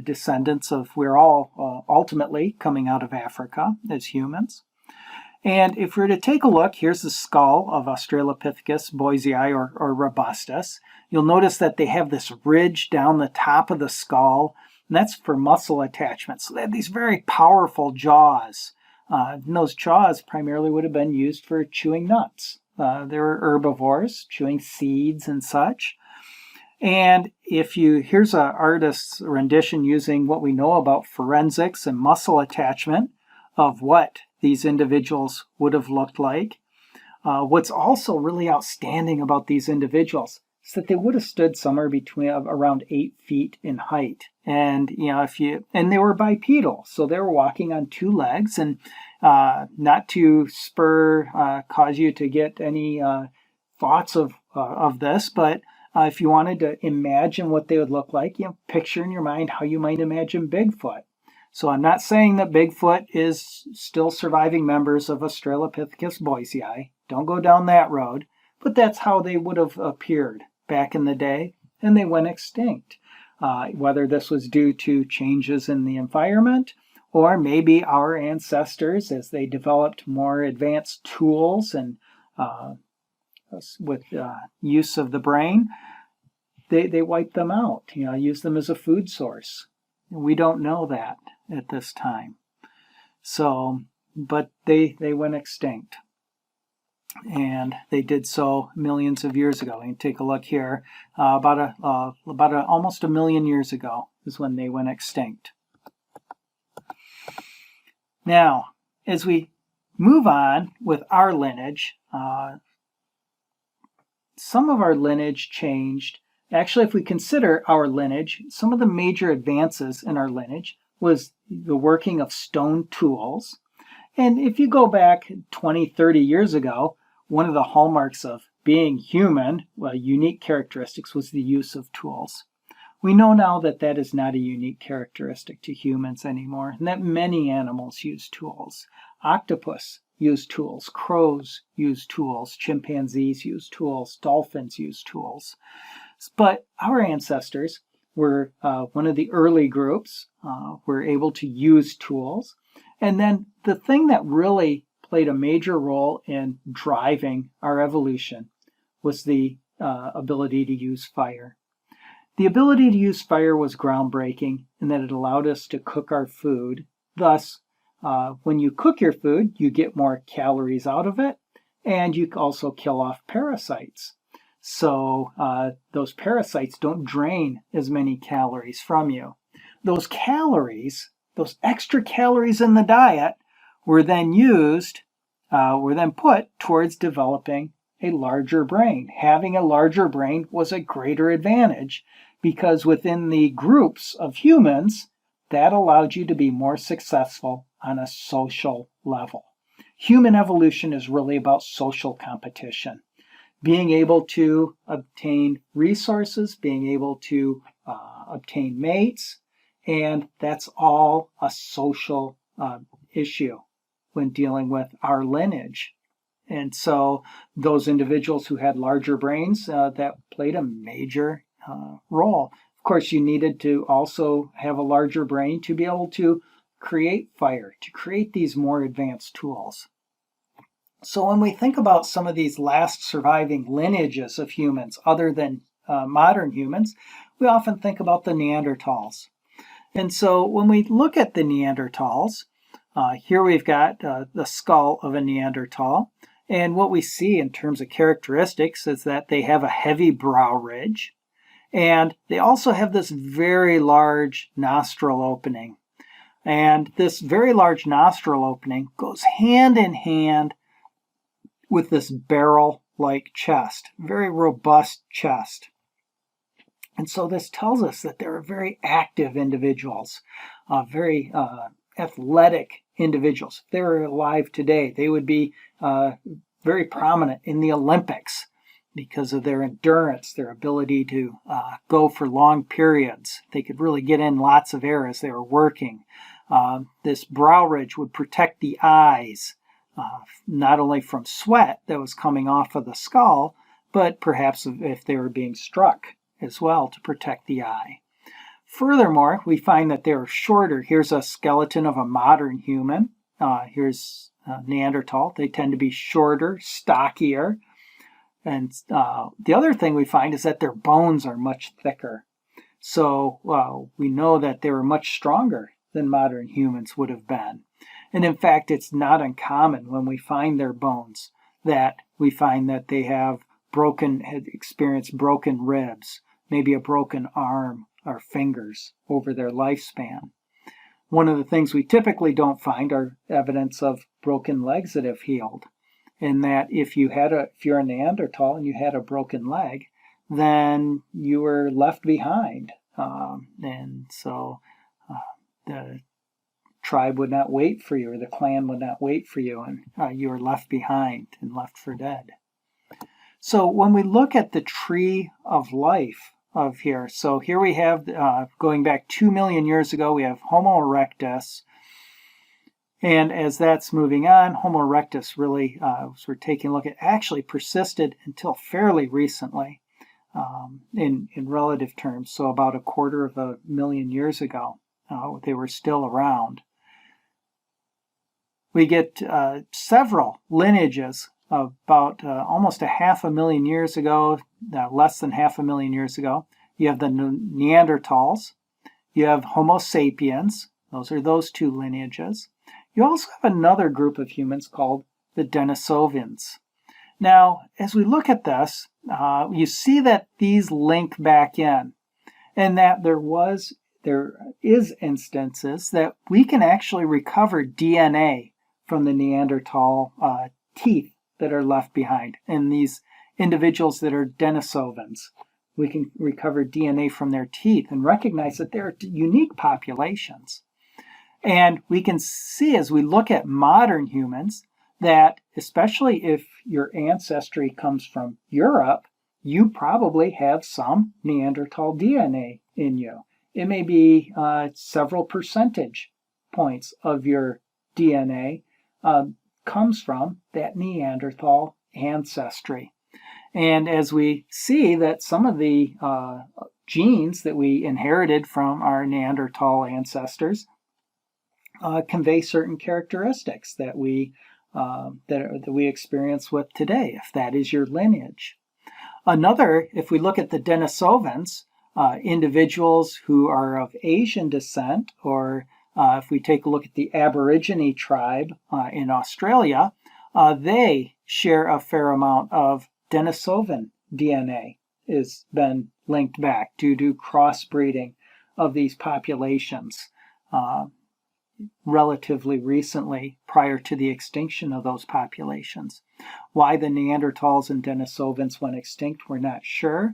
descendants of, we're all ultimately coming out of Africa as humans. And if we were to take a look, here's the skull of Australopithecus boisei or robustus. You'll notice that they have this ridge down the top of the skull, and that's for muscle attachment. So they have these very powerful jaws. And those jaws primarily would have been used for chewing nuts. They were herbivores, chewing seeds and such. And here's an artist's rendition using what we know about forensics and muscle attachment of what these individuals would have looked like. What's also really outstanding about these individuals is that they would have stood somewhere between around 8 feet in height. And and they were bipedal, so they were walking on 2 legs. And not to cause you to get any thoughts of this, but if you wanted to imagine what they would look like, picture in your mind how you might imagine Bigfoot. So I'm not saying that Bigfoot is still surviving members of Australopithecus boisei. Don't go down that road. But that's how they would have appeared back in the day, and they went extinct. Whether this was due to changes in the environment, or maybe our ancestors, as they developed more advanced tools and with use of the brain, they wiped them out, used them as a food source. We don't know that at this time. So, but they went extinct. And they did so millions of years ago. You can take a look here. About almost a million years ago is when they went extinct. Now, as we move on with our lineage, some of our lineage changed. Actually, if we consider our lineage, some of the major advances in our lineage was the working of stone tools. And if you go back 20, 30 years ago, one of the hallmarks of being human, unique characteristics, was the use of tools. We know now that that is not a unique characteristic to humans anymore, and that many animals use tools. Octopus use tools, crows use tools, chimpanzees use tools, dolphins use tools. But our ancestors were one of the early groups, were able to use tools. And then the thing that really played a major role in driving our evolution was the ability to use fire. The ability to use fire was groundbreaking in that it allowed us to cook our food. Thus, when you cook your food, you get more calories out of it, and you also kill off parasites. So those parasites don't drain as many calories from you. Those calories, those extra calories in the diet, were then put towards developing a larger brain. Having a larger brain was a greater advantage because within the groups of humans, that allowed you to be more successful on a social level. Human evolution is really about social competition. Being able to obtain resources, being able to obtain mates, and that's all a social issue when dealing with our lineage. And so those individuals who had larger brains, that played a major role. Of course, you needed to also have a larger brain to be able to create fire, to create these more advanced tools. So when we think about some of these last surviving lineages of humans, other than modern humans, we often think about the Neanderthals. And so when we look at the Neanderthals, here we've got the skull of a Neanderthal. And what we see in terms of characteristics is that they have a heavy brow ridge. And they also have this very large nostril opening. And this very large nostril opening goes hand in hand with this barrel-like chest, very robust chest. And so this tells us that they're very active individuals, very athletic individuals. If they were alive today, they would be very prominent in the Olympics because of their endurance, their ability to go for long periods. They could really get in lots of air as they were working. This brow ridge would protect the eyes, not only from sweat that was coming off of the skull, but perhaps if they were being struck as well to protect the eye. Furthermore, we find that they were shorter. Here's a skeleton of a modern human. Here's Neanderthal. They tend to be shorter, stockier. And the other thing we find is that their bones are much thicker. So we know that they were much stronger than modern humans would have been. And in fact, it's not uncommon when we find their bones that we find that they had experienced broken ribs, maybe a broken arm or fingers over their lifespan. One of the things we typically don't find are evidence of broken legs that have healed. In that if you're a Neanderthal and you had a broken leg, then you were left behind. And so the tribe would not wait for you, or the clan would not wait for you, and you were left behind and left for dead. So when we look at the tree of life of here, so here we have, going back 2 million years ago, we have Homo erectus. And as that's moving on, Homo erectus really, as we're taking a look at, actually persisted until fairly recently in relative terms. So about 250,000 years ago, they were still around. We get several lineages about almost 500,000 years ago, less than 500,000 years ago. You have the Neanderthals. You have Homo sapiens. Those are those two lineages. You also have another group of humans called the Denisovans. Now, as we look at this, you see that these link back in, and that there is instances that we can actually recover DNA from the Neanderthal teeth that are left behind. And these individuals that are Denisovans, we can recover DNA from their teeth and recognize that they're unique populations. And we can see as we look at modern humans that, especially if your ancestry comes from Europe, you probably have some Neanderthal DNA in you. It may be several percentage points of your DNA comes from that Neanderthal ancestry. And as we see that some of the genes that we inherited from our Neanderthal ancestors convey certain characteristics that we experience with today, if that is your lineage. Another, if we look at the Denisovans, individuals who are of Asian descent, or if we take a look at the Aborigine tribe in Australia, they share a fair amount of Denisovan DNA has been linked back due to crossbreeding of these populations relatively recently prior to the extinction of those populations. Why the Neanderthals and Denisovans went extinct, we're not sure.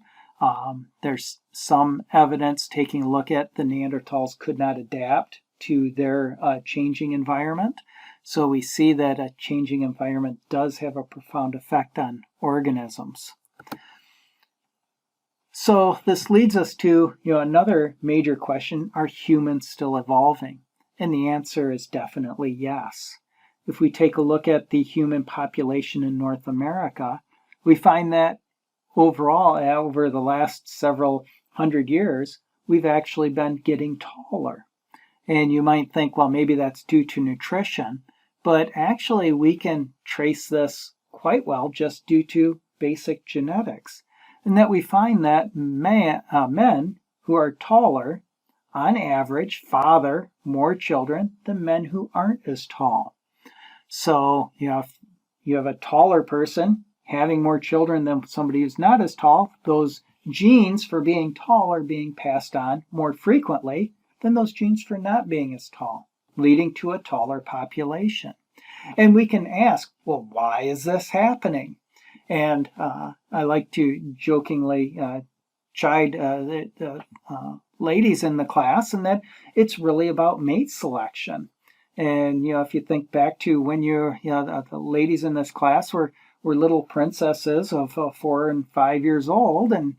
There's some evidence taking a look at the Neanderthals could not adapt to their changing environment. So we see that a changing environment does have a profound effect on organisms. So this leads us to another major question: are humans still evolving? And the answer is definitely yes. If we take a look at the human population in North America, we find that overall, over the last several hundred years, we've actually been getting taller. And you might think, well, maybe that's due to nutrition, but actually we can trace this quite well just due to basic genetics. And that we find that men who are taller, on average, father more children than men who aren't as tall. So, if you have a taller person having more children than somebody who's not as tall, those genes for being tall are being passed on more frequently than those genes for not being as tall, leading to a taller population. And we can ask, well, why is this happening? And I like to jokingly chide the ladies in the class, and that it's really about mate selection. And if you think back to when the ladies in this class were little princesses of 4 and 5 years old, and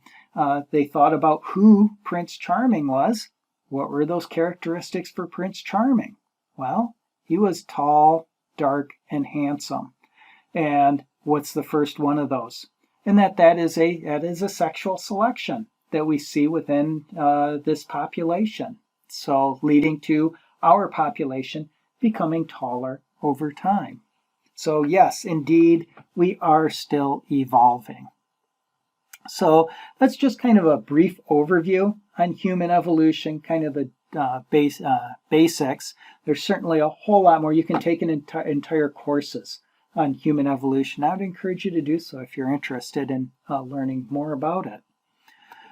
they thought about who Prince Charming was. What were those characteristics for Prince Charming? Well, he was tall, dark, and handsome. And what's the first one of those? And that is a sexual selection. that we see within this population. So leading to our population becoming taller over time. So yes, indeed, we are still evolving. So that's just kind of a brief overview on human evolution, kind of the basics. There's certainly a whole lot more. You can take an entire courses on human evolution. I would encourage you to do so if you're interested in learning more about it.